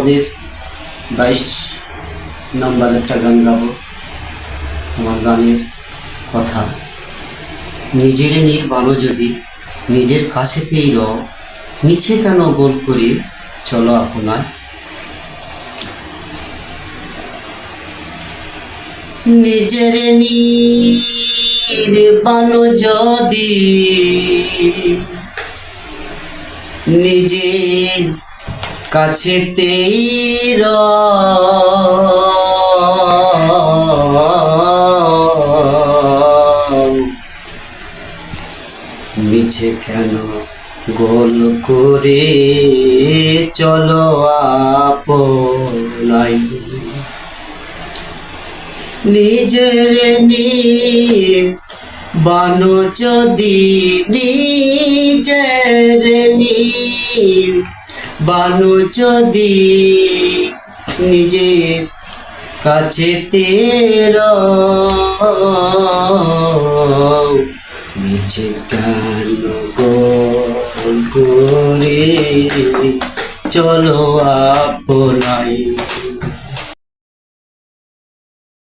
তোমাদের 22 নম্বর একটা গান গাবো। আমার গানের কথা, নিজেরে নির ভালো যদি নিজের কাছেতেই রও, নিচে কেন গোল করে চলো আপনার। নিজেরে নির ভালো যদি নিজের কাছেতেই নিচে কেন গোল করে চলো আপনাই। নিজের বানো যদি নিজের বানো যদি নিজের কাছেতে নিচে কেন গোল করে চলো আপনাই।